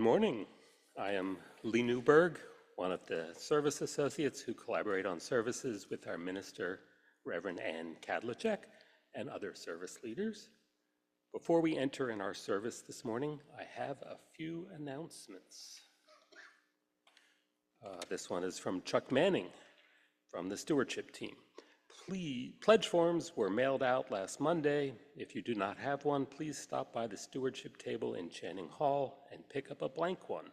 Morning. I am Lee Newberg, one of the service associates who collaborate on services with our minister, Reverend Ann Kadlacek, and other service leaders. Before we enter in our service this morning, I have a few announcements. This one is from Chuck Manning from the stewardship team. Pledge forms were mailed out last Monday. If you do not have one, please stop by the stewardship table in Channing Hall and pick up a blank one.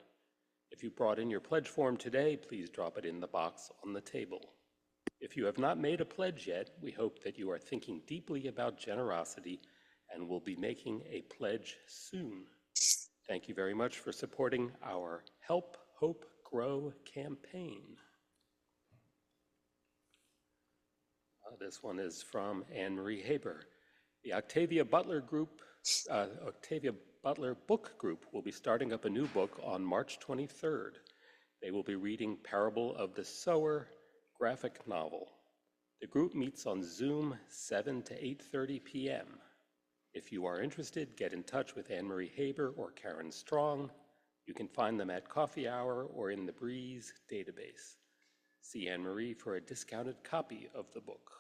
If you brought in your pledge form today, please drop it in the box on the table. If you have not made a pledge yet, we hope that you are thinking deeply about generosity and will be making a pledge soon. Thank you very much for supporting our Help, Hope, Grow campaign. This one is from Anne Marie Haber. The Octavia Butler Book Group will be starting up a new book on March 23rd. They will be reading Parable of the Sower graphic novel. The group meets on Zoom 7 to 8:30 p.m. If you are interested, get in touch with Anne Marie Haber or Karen Strong. You can find them at Coffee Hour or in the Breeze database. See Anne Marie for a discounted copy of the book.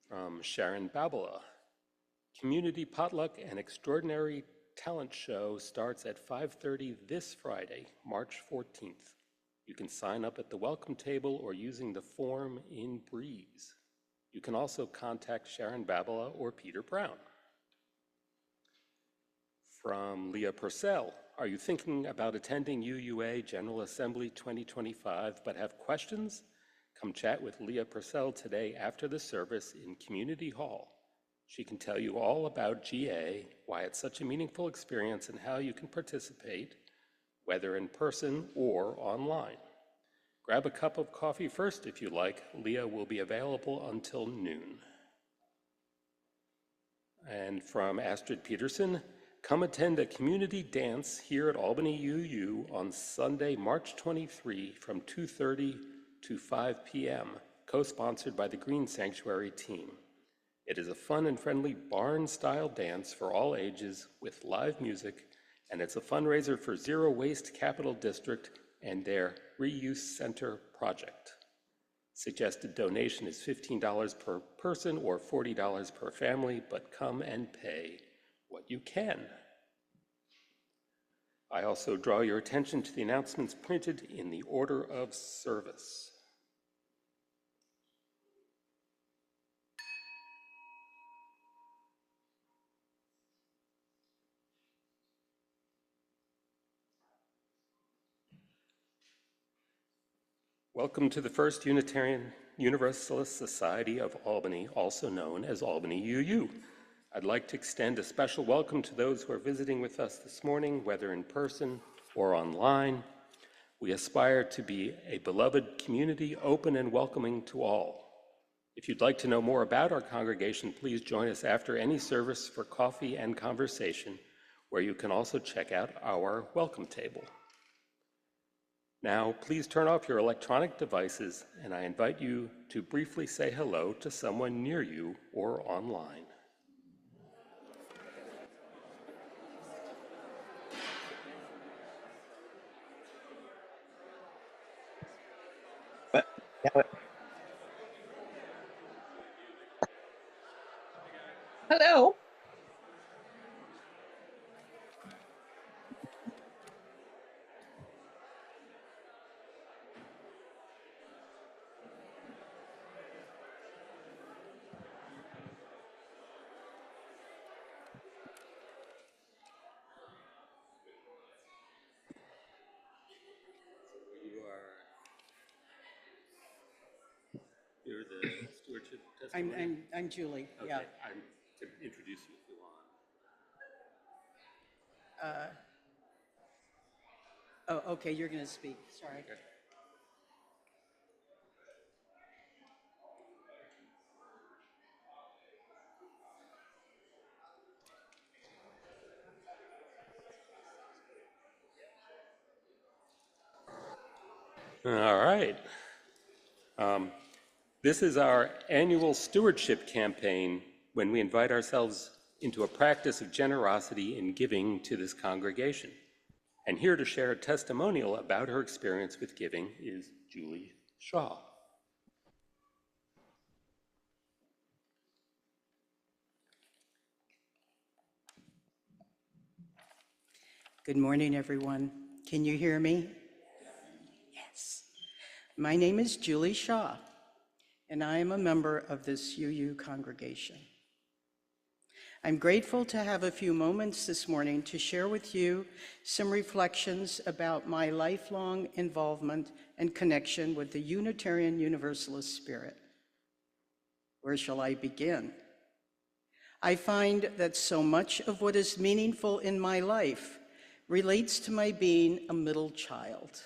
From Sharon Babala, Community Potluck and Extraordinary Talent Show starts at 5:30 this Friday, March 14th. You can sign up at the welcome table or using the form in Breeze. You can also contact Sharon Babala or Peter Brown. From Leah Purcell, are you thinking about attending UUA General Assembly 2025 but have questions? Come chat with Leah Purcell today after the service in Community Hall. She can tell you all about GA, why it's such a meaningful experience, and how you can participate, whether in person or online. Grab a cup of coffee first if you like. Leah will be available until noon. And from Astrid Peterson, come attend a community dance here at Albany UU on Sunday, March 23 from 2:30 to 5 p.m., co-sponsored by the Green Sanctuary team. It is a fun and friendly barn-style dance for all ages with live music, and it's a fundraiser for Zero Waste Capital District and their Reuse Center project. Suggested donation is $15 per person or $40 per family, but come and pay what you can. I also draw your attention to the announcements printed in the order of service. Welcome to the First Unitarian Universalist Society of Albany, also known as Albany UU. I'd like to extend a special welcome to those who are visiting with us this morning, whether in person or online. We aspire to be a beloved community, open and welcoming to all. If you'd like to know more about our congregation, please join us after any service for coffee and conversation, where you can also check out our welcome table. Now, please turn off your electronic devices, and I invite you to briefly say hello to someone near you or online. Hello. You're the stewardship testimony? I'm Julie. Okay. Yeah. I'm to introduce you if you want. Okay. You're going to speak. Sorry. Okay. All right. This is our annual stewardship campaign when we invite ourselves into a practice of generosity and giving to this congregation. And here to share a testimonial about her experience with giving is Julie Shaw. Good morning, everyone. Can you hear me? Yes. My name is Julie Shaw, and I am a member of this UU congregation. I'm grateful to have a few moments this morning to share with you some reflections about my lifelong involvement and connection with the Unitarian Universalist spirit. Where shall I begin? I find that so much of what is meaningful in my life relates to my being a middle child.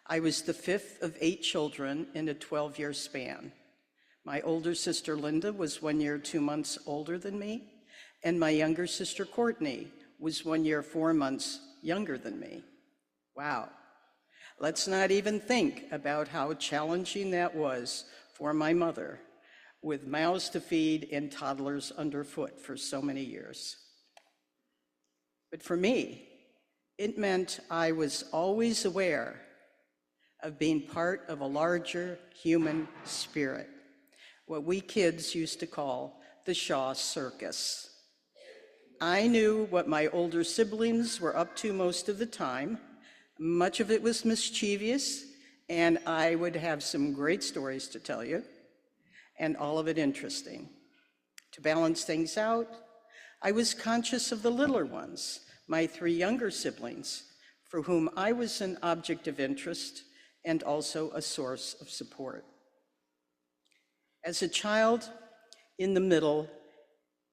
I was the fifth of 8 children in a 12-year span. My older sister Linda was 1 year, 2 months older than me, and my younger sister Courtney was 1 year, 4 months younger than me. Wow. Let's not even think about how challenging that was for my mother, with mouths to feed and toddlers underfoot for so many years. But for me, it meant I was always aware of being part of a larger human spirit, what we kids used to call the Shaw Circus. I knew what my older siblings were up to most of the time. Much of it was mischievous, and I would have some great stories to tell you, and all of it interesting. To balance things out, I was conscious of the littler ones, my 3 younger siblings, for whom I was an object of interest and also a source of support. As a child in the middle,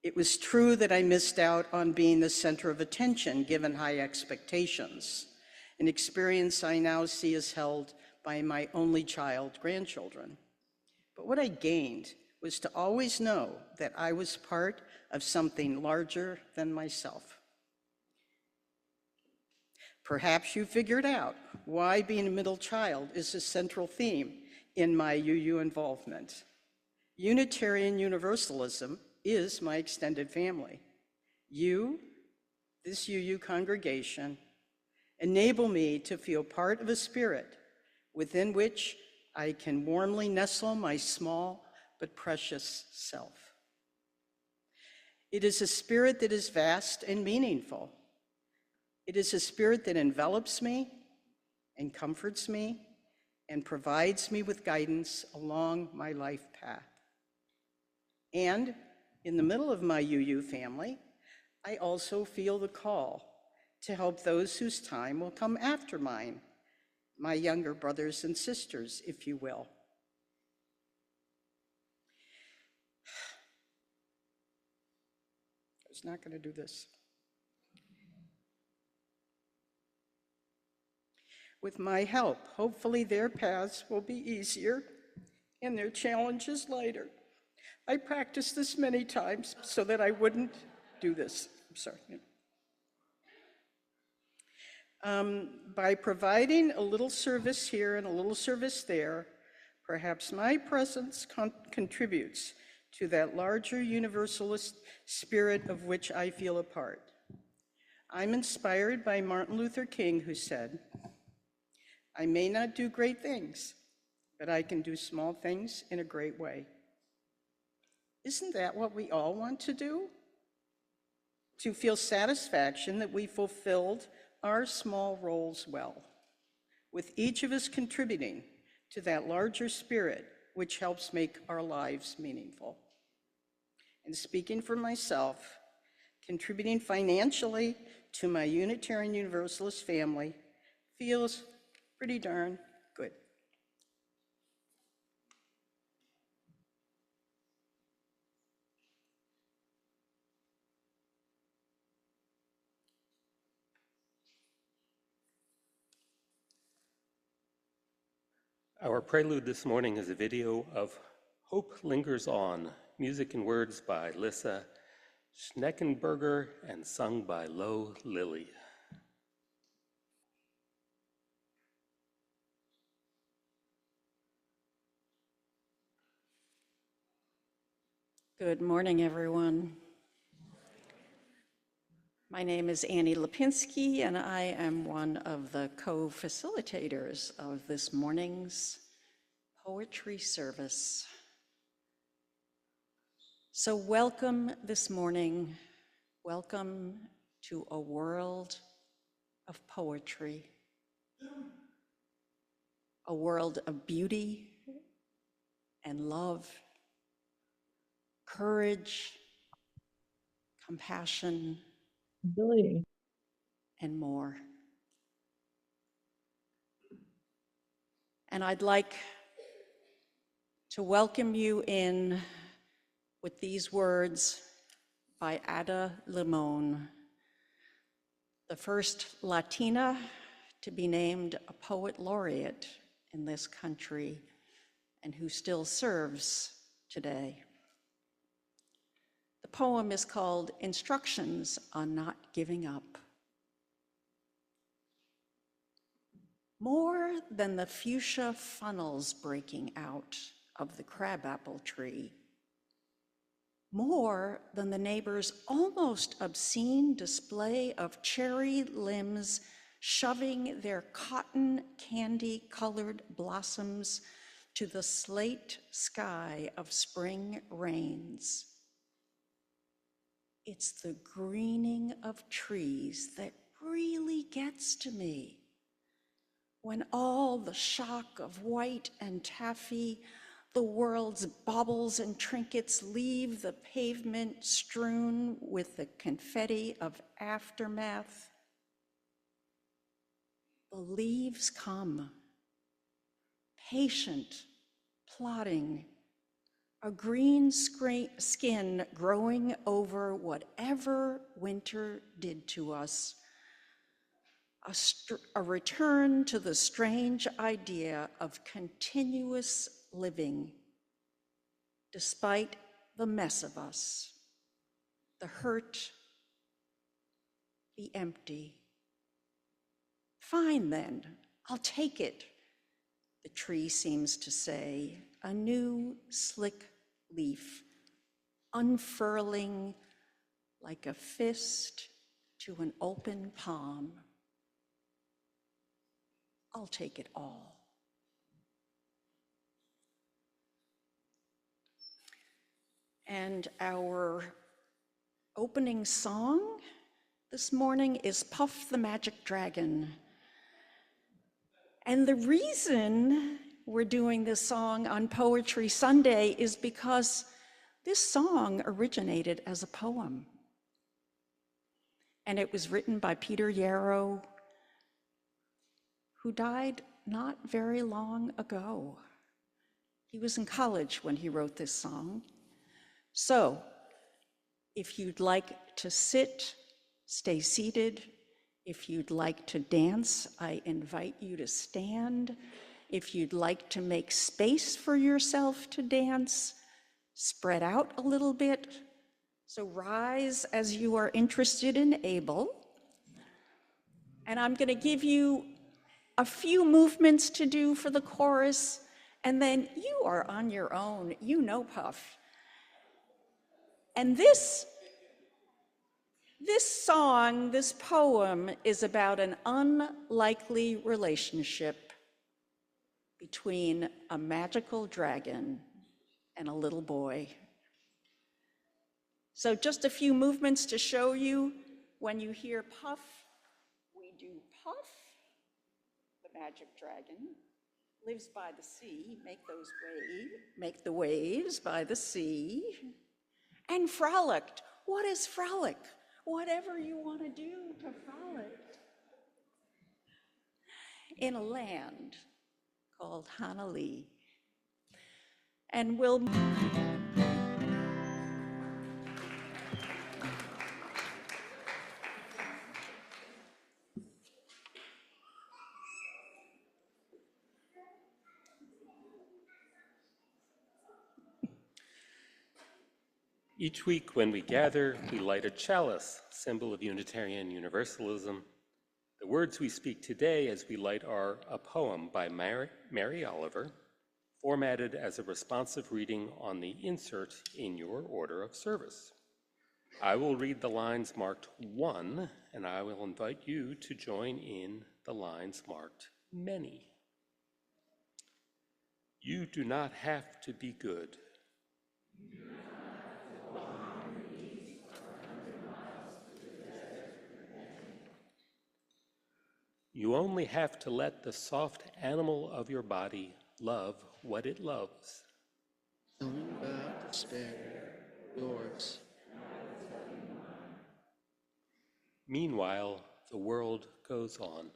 it was true that I missed out on being the center of attention given high expectations, an experience I now see as held by my only child grandchildren. But what I gained was to always know that I was part of something larger than myself. Perhaps you figured out why being a middle child is a central theme in my UU involvement. Unitarian Universalism is my extended family. You, this UU congregation, enable me to feel part of a spirit within which I can warmly nestle my small but precious self. It is a spirit that is vast and meaningful. It is a spirit that envelops me and comforts me and provides me with guidance along my life path. And in the middle of my UU family, I also feel the call to help those whose time will come after mine, my younger brothers and sisters, if you will. I was not going to do this. With my help, hopefully their paths will be easier and their challenges lighter. I practiced this many times so that I wouldn't do this. I'm sorry. By providing a little service here and a little service there, perhaps my presence contributes to that larger universalist spirit of which I feel a part. I'm inspired by Martin Luther King, who said, "I may not do great things, but I can do small things in a great way." Isn't that what we all want to do? To feel satisfaction that we fulfilled our small roles well, with each of us contributing to that larger spirit which helps make our lives meaningful. And speaking for myself, contributing financially to my Unitarian Universalist family feels pretty darn good. Our prelude this morning is a video of Hope Lingers On, music and words by Lissa Schneckenberger and sung by Lo Lilly. Good morning, everyone. My name is Annie Lipinski, and I am one of the co-facilitators of this morning's poetry service. So welcome this morning. Welcome to a world of poetry, a world of beauty and love, courage, compassion, Billy. and more. And I'd like to welcome you in with these words by Ada Limon, the first Latina to be named a poet laureate in this country and who still serves today. The poem is called Instructions on Not Giving Up. More than the fuchsia funnels breaking out of the crabapple tree, more than the neighbor's almost obscene display of cherry limbs shoving their cotton candy-colored blossoms to the slate sky of spring rains. It's the greening of trees that really gets to me. When all the shock of white and taffy, the world's baubles and trinkets leave the pavement strewn with the confetti of aftermath, the leaves come, patient, plodding, a green skin growing over whatever winter did to us, a return to the strange idea of continuous living, despite the mess of us, the hurt, the empty. Fine then, I'll take it, the tree seems to say, a new slick leaf, unfurling like a fist to an open palm. I'll take it all. And our opening song this morning is Puff the Magic Dragon. And the reason we're doing this song on Poetry Sunday is because this song originated as a poem. And it was written by Peter Yarrow, who died not very long ago. He was in college when he wrote this song. So, if you'd like to sit, stay seated. If you'd like to dance, I invite you to stand. If you'd like to make space for yourself to dance, spread out a little bit. So rise as you are interested and able. And I'm going to give you a few movements to do for the chorus, and then you are on your own. You know Puff. And this song, this poem, is about an unlikely relationship between a magical dragon and a little boy. So just a few movements to show you. When you hear Puff, we do Puff. The magic dragon lives by the sea, make the waves by the sea. And frolicked. What is frolic? Whatever you want to do to frolic. In a land called Hanalei. And we'll Each week when we gather, we light a chalice, symbol of Unitarian Universalism. The words we speak today as we light are a poem by Mary Oliver, formatted as a responsive reading on the insert in your order of service. I will read the lines marked 1, and I will invite you to join in the lines marked many. You do not have to be good. You only have to let the soft animal of your body love what it loves. Something about despair, yours. Meanwhile, the world goes on.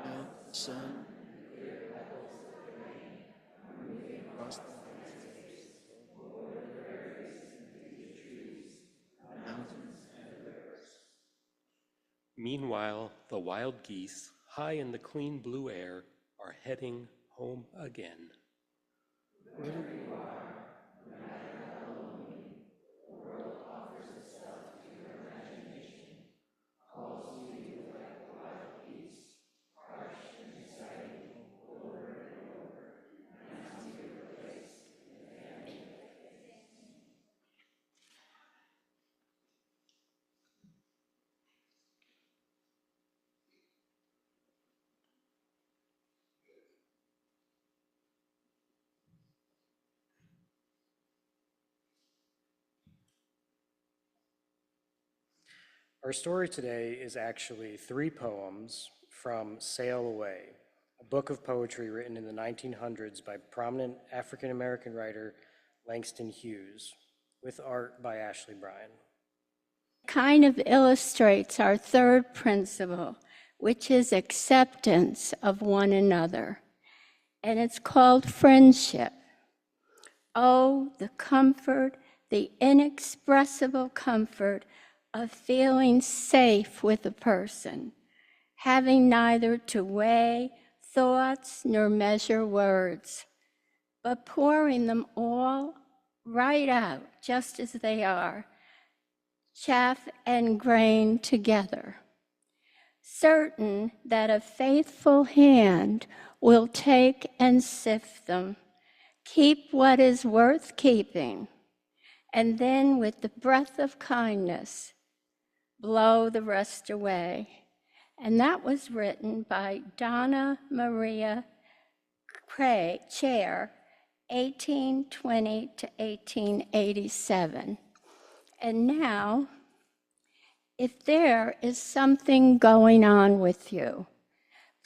Out the sun, across the mountains. Meanwhile, the wild geese, high in the clean blue air, are heading home again. Our story today is actually 3 poems from Sail Away, a book of poetry written in the 1900s by prominent African-American writer Langston Hughes, with art by Ashley Bryan. Kind of illustrates our third principle, which is acceptance of one another. And it's called friendship. Oh, the comfort, the inexpressible comfort of feeling safe with a person, having neither to weigh thoughts nor measure words, but pouring them all right out just as they are, chaff and grain together, certain that a faithful hand will take and sift them, keep what is worth keeping, and then with the breath of kindness, blow the rest away. And that was written by Donna Maria Chair, 1820 to 1887. And now, if there is something going on with you,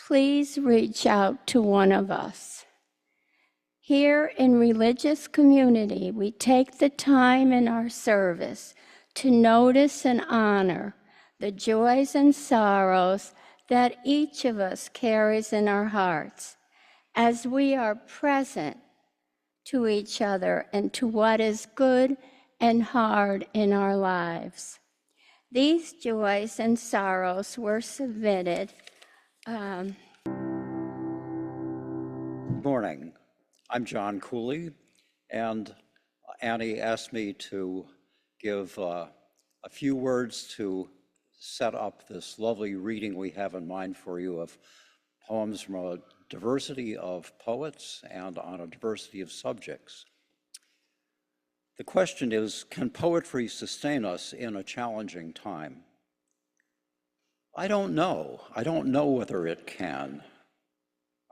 please reach out to one of us. Here in religious community, we take the time in our service to notice and honor the joys and sorrows that each of us carries in our hearts as we are present to each other and to what is good and hard in our lives. These joys and sorrows were submitted. Good morning. I'm John Cooley, and Annie asked me to give a few words to set up this lovely reading we have in mind for you of poems from a diversity of poets and on a diversity of subjects. The question is, can poetry sustain us in a challenging time? I don't know. I don't know whether it can.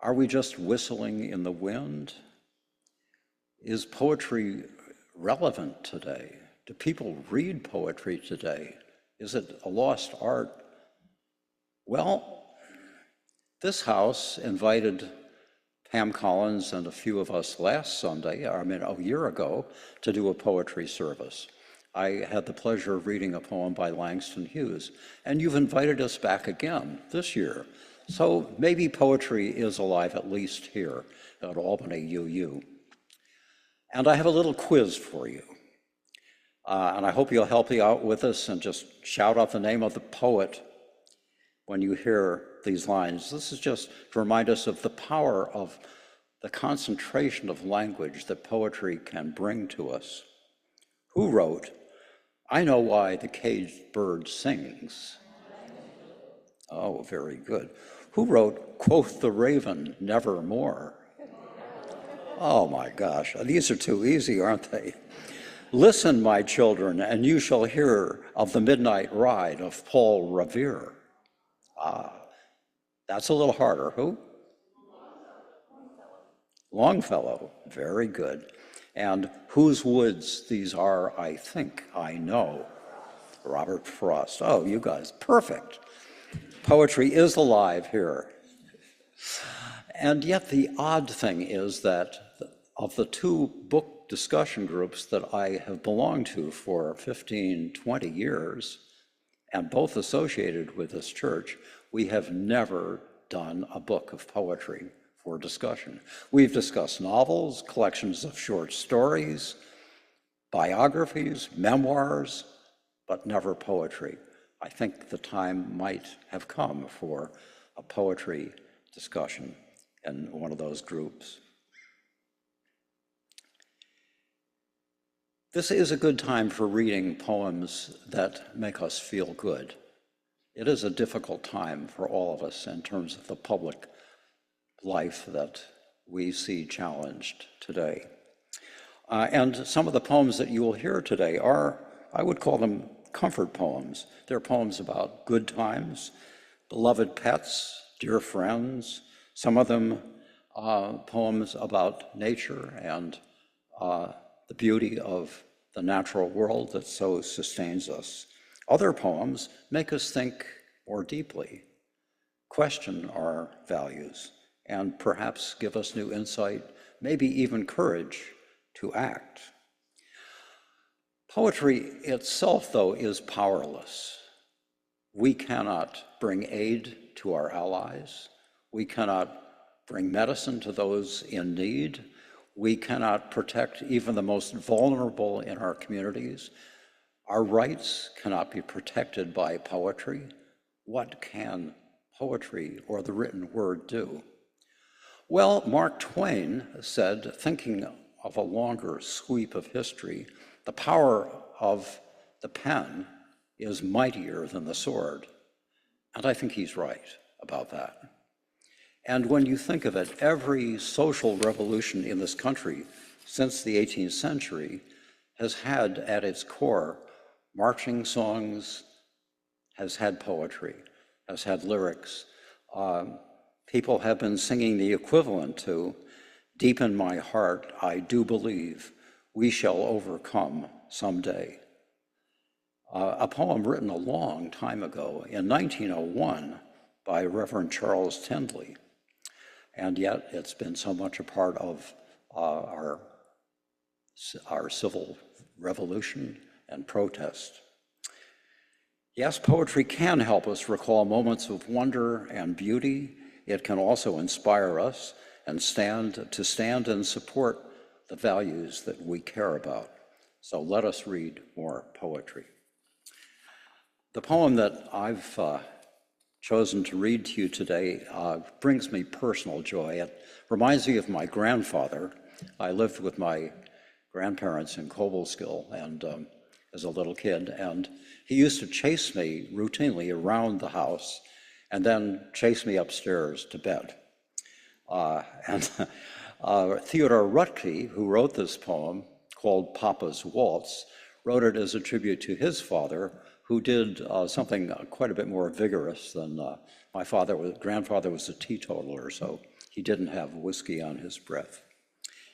Are we just whistling in the wind? Is poetry relevant today? Do people read poetry today? Is it a lost art? Well, this house invited Pam Collins and a few of us last Sunday, a year ago, to do a poetry service. I had the pleasure of reading a poem by Langston Hughes, and you've invited us back again this year. So maybe poetry is alive, at least here at Albany UU. And I have a little quiz for you. And I hope you'll help me out with this and just shout out the name of the poet when you hear these lines. This is just to remind us of the power of the concentration of language that poetry can bring to us. Who wrote, "I know why the caged bird sings"? Oh, very good. Who wrote, "Quoth the raven, nevermore"? Oh my gosh, these are too easy, aren't they? Listen, my children, and you shall hear of the midnight ride of Paul Revere. That's a little harder. Who? Longfellow. Very good. And whose woods these are, I think I know. Robert Frost. Oh, you guys, perfect. Poetry is alive here. And yet the odd thing is that of the two book discussion groups that I have belonged to for 15, 20 years, and both associated with this church, we have never done a book of poetry for discussion. We've discussed novels, collections of short stories, biographies, memoirs, but never poetry. I think the time might have come for a poetry discussion in one of those groups. This is a good time for reading poems that make us feel good. It is a difficult time for all of us in terms of the public life that we see challenged today. And some of the poems that you will hear today are, I would call them comfort poems. They're poems about good times, beloved pets, dear friends, some of them poems about nature and the beauty of the natural world that so sustains us. Other poems make us think more deeply, question our values, and perhaps give us new insight, maybe even courage to act. Poetry itself, though, is powerless. We cannot bring aid to our allies. We cannot bring medicine to those in need. We cannot protect even the most vulnerable in our communities. Our rights cannot be protected by poetry. What can poetry or the written word do? Well, Mark Twain said, thinking of a longer sweep of history, the power of the pen is mightier than the sword. And I think he's right about that. And when you think of it, every social revolution in this country since the 18th century has had at its core marching songs, has had poetry, has had lyrics. People have been singing the equivalent to, "Deep in my heart, I do believe we shall overcome someday." A poem written a long time ago, in 1901, by Reverend Charles Tindley. And yet it's been so much a part of our civil revolution and protest. Yes, poetry can help us recall moments of wonder and beauty. It can also inspire us and stand and support the values that we care about. So let us read more poetry. The poem that I've chosen to read to you today brings me personal joy. It reminds me of my grandfather. I lived with my grandparents in Cobleskill and as a little kid, and he used to chase me routinely around the house and then chase me upstairs to bed. Theodore Rutke, who wrote this poem called Papa's Waltz, wrote it as a tribute to his father, who did something quite a bit more vigorous than my grandfather was a teetotaler, so he didn't have whiskey on his breath.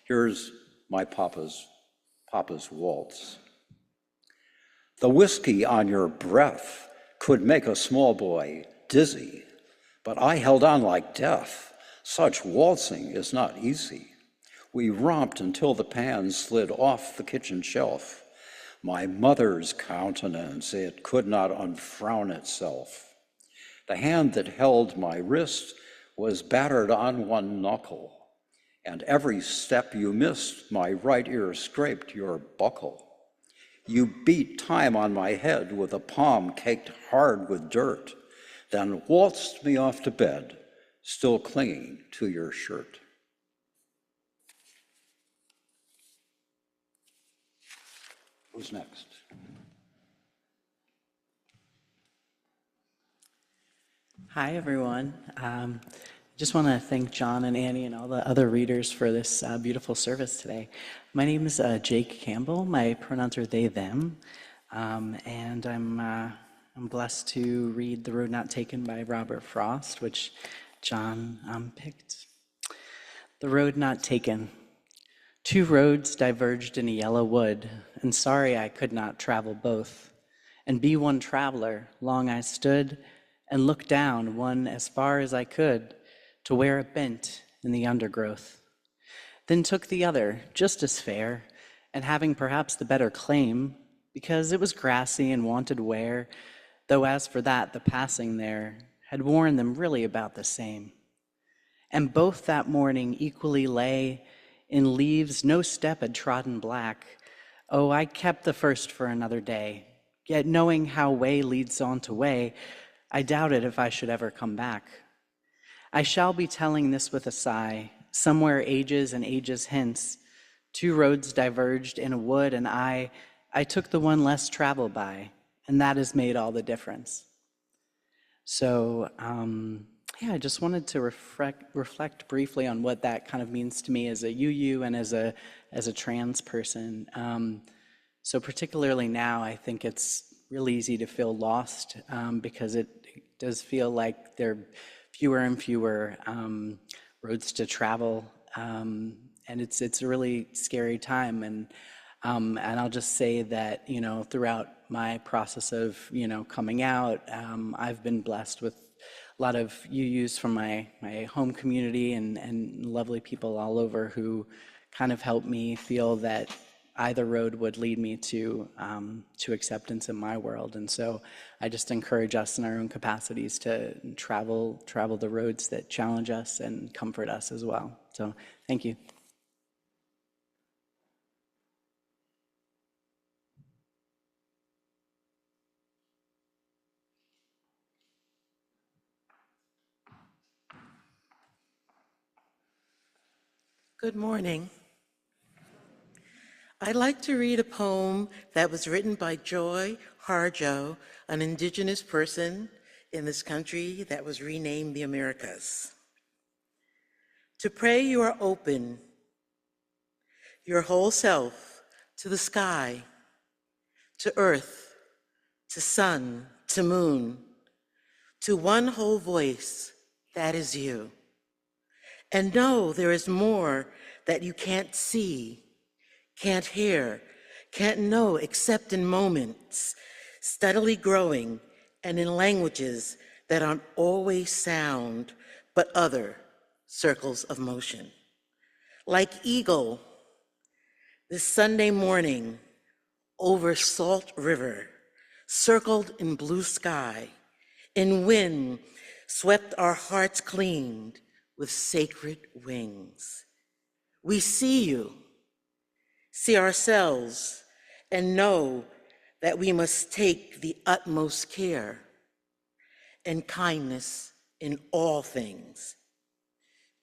Here's my Papa's Waltz. The whiskey on your breath could make a small boy dizzy, but I held on like death. Such waltzing is not easy. We romped until the pan slid off the kitchen shelf. My mother's countenance, it could not unfrown itself. The hand that held my wrist was battered on one knuckle, and every step you missed, my right ear scraped your buckle. You beat time on my head with a palm caked hard with dirt, then waltzed me off to bed, still clinging to your shirt. Who's next? Hi, everyone. Just want to thank John and Annie and all the other readers for this beautiful service today. My name is Jake Campbell. My pronouns are they, them. And I'm blessed to read The Road Not Taken by Robert Frost, which John picked. The Road Not Taken. 2 roads diverged in a yellow wood, and sorry I could not travel both. And be one traveler, long I stood, and looked down one as far as I could, to where it bent in the undergrowth. Then took the other, just as fair, and having perhaps the better claim, because it was grassy and wanted wear, though as for that, the passing there had worn them really about the same. And both that morning equally lay in leaves no step had trodden black. Oh, I kept the first for another day, yet knowing how way leads on to way, I doubted if I should ever come back. I shall be telling this with a sigh, somewhere ages and ages hence, 2 roads diverged in a wood, and I took the one less traveled by, and that has made all the difference. So, I just wanted to reflect briefly on what that kind of means to me as a UU and as a trans person. So particularly now, I think it's really easy to feel lost because it does feel like there are fewer and fewer roads to travel, and it's a really scary time. And I'll just say that throughout my process of coming out, I've been blessed with a lot of UUs from my home community and lovely people all over who kind of helped me feel that either road would lead me to acceptance in my world. And so I just encourage us in our own capacities to travel the roads that challenge us and comfort us as well. So thank you. Good morning. I'd like to read a poem that was written by Joy Harjo, an indigenous person in this country that was renamed the Americas. To pray you are open, your whole self, to the sky, to earth, to sun, to moon, to one whole voice, that is you. And know there is more that you can't see, can't hear, can't know except in moments, steadily growing and in languages that aren't always sound, but other circles of motion. Like eagle, this Sunday morning over Salt River, circled in blue sky, in wind swept our hearts cleaned with sacred wings. We see you, see ourselves, and know that we must take the utmost care and kindness in all things.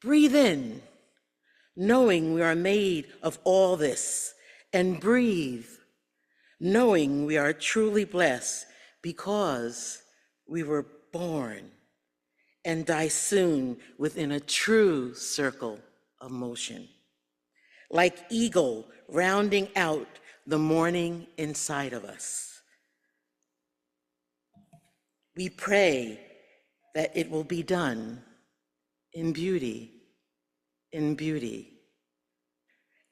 Breathe in, knowing we are made of all this, and breathe, knowing we are truly blessed because we were born and die soon within a true circle of motion. Like eagle rounding out the morning inside of us. We pray that it will be done in beauty, in beauty.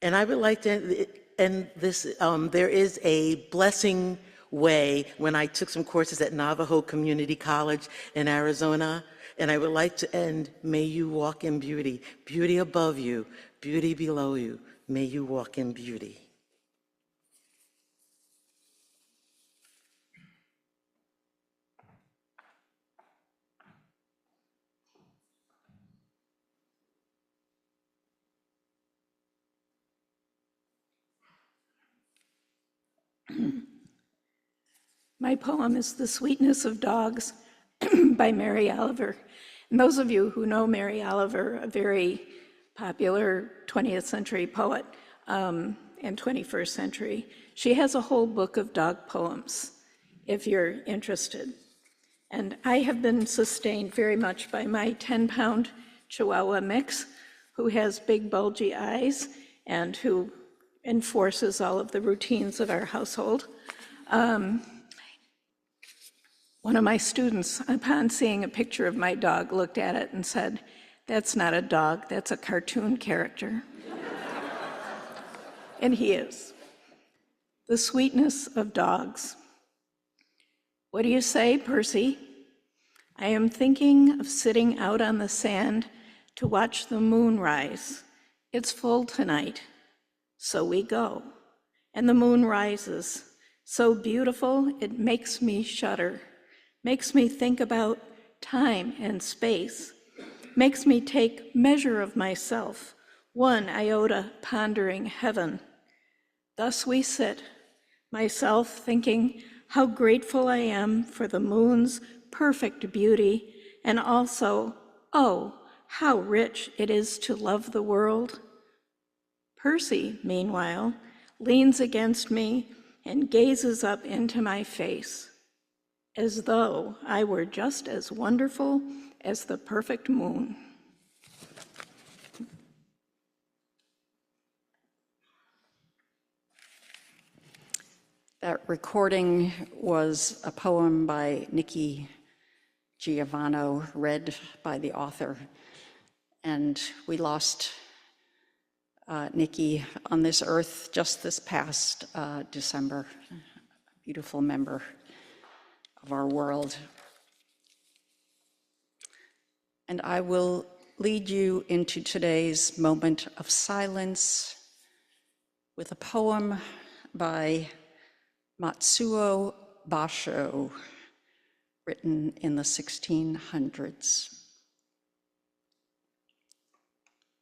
And I would like to end this, there is a blessing way when I took some courses at Navajo Community College in Arizona, and I would like to end, may you walk in beauty, beauty above you, beauty below you, may you walk in beauty. My poem is The Sweetness of Dogs by Mary Oliver. And those of you who know Mary Oliver, a very popular 20th century poet and 21st century, she has a whole book of dog poems, if you're interested. And I have been sustained very much by my 10-pound Chihuahua mix who has big bulgy eyes and who enforces all of the routines of our household. One of my students, upon seeing a picture of my dog, looked at it and said, "That's not a dog, that's a cartoon character." And he is. The sweetness of dogs. What do you say, Percy? I am thinking of sitting out on the sand to watch the moon rise. It's full tonight. So we go. And the moon rises, so beautiful it makes me shudder, makes me think about time and space, makes me take measure of myself, one iota pondering heaven. Thus we sit, myself thinking how grateful I am for the moon's perfect beauty, and also, oh, how rich it is to love the world. Percy, meanwhile, leans against me and gazes up into my face, as though I were just as wonderful as the perfect moon. That recording was a poem by Nikki Giovanno, read by the author. And we lost Nikki on this earth just this past December, a beautiful member of our world. And I will lead you into today's moment of silence with a poem by Matsuo Basho, written in the 1600s.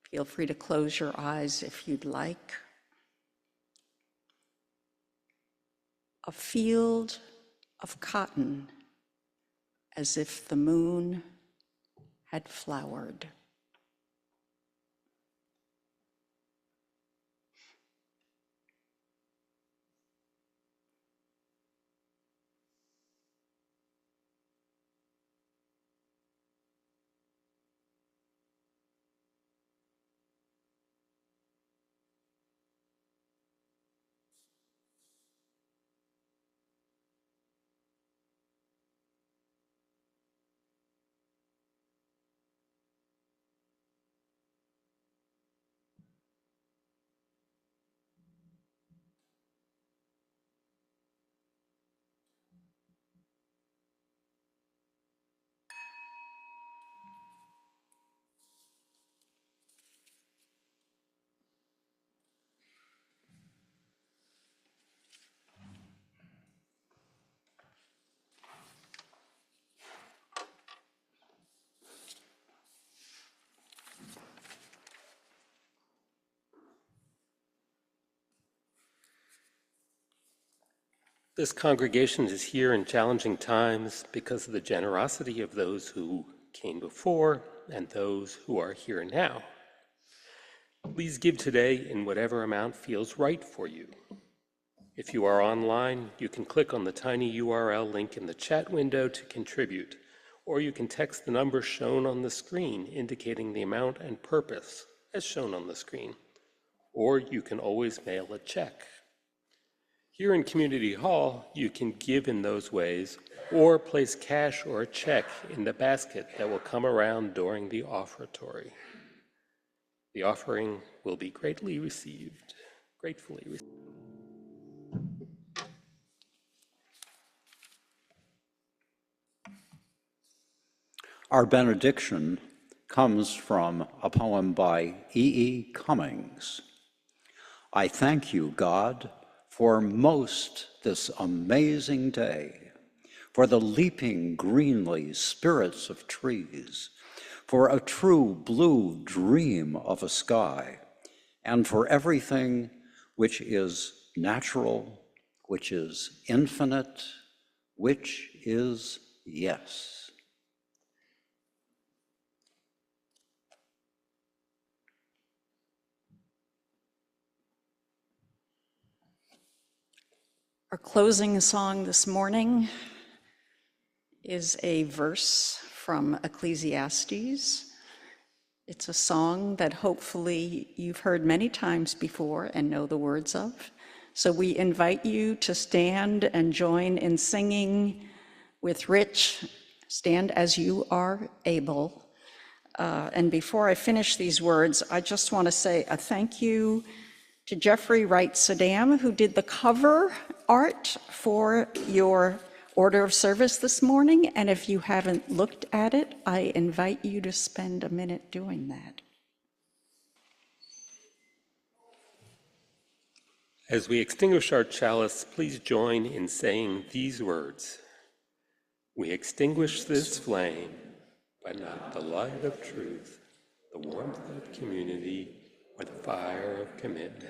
Feel free to close your eyes if you'd like. A field of cotton, as if the moon had flowered. This congregation is here in challenging times because of the generosity of those who came before and those who are here now. Please give today in whatever amount feels right for you. If you are online, you can click on the tiny URL link in the chat window to contribute, or you can text the number shown on the screen indicating the amount and purpose as shown on the screen, or you can always mail a check. Here in Community Hall, you can give in those ways or place cash or a check in the basket that will come around during the offertory. The offering will be gratefully received. Our benediction comes from a poem by E.E. Cummings. I thank you, God, for most this amazing day, for the leaping greenly spirits of trees, for a true blue dream of a sky, and for everything which is natural, which is infinite, which is yes. Our closing song this morning is a verse from Ecclesiastes, It's a song that hopefully you've heard many times before and know the words of. So we invite you to stand and join in singing with Rich. Stand as you are able. And before I finish these words, I just want to say a thank you to Jeffrey Wright Saddam, who did the cover art for your order of service this morning. And if you haven't looked at it, I invite you to spend a minute doing that. As we extinguish our chalice, please join in saying these words. We extinguish this flame by not the light of truth, the warmth of community, or the fire of commitment.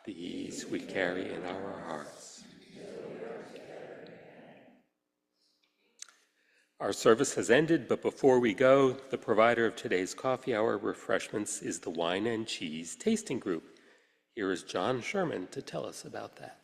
These we carry in our hearts. Our service has ended, but before we go, the provider of today's coffee hour refreshments is the Wine and Cheese Tasting Group. Here is John Sherman to tell us about that.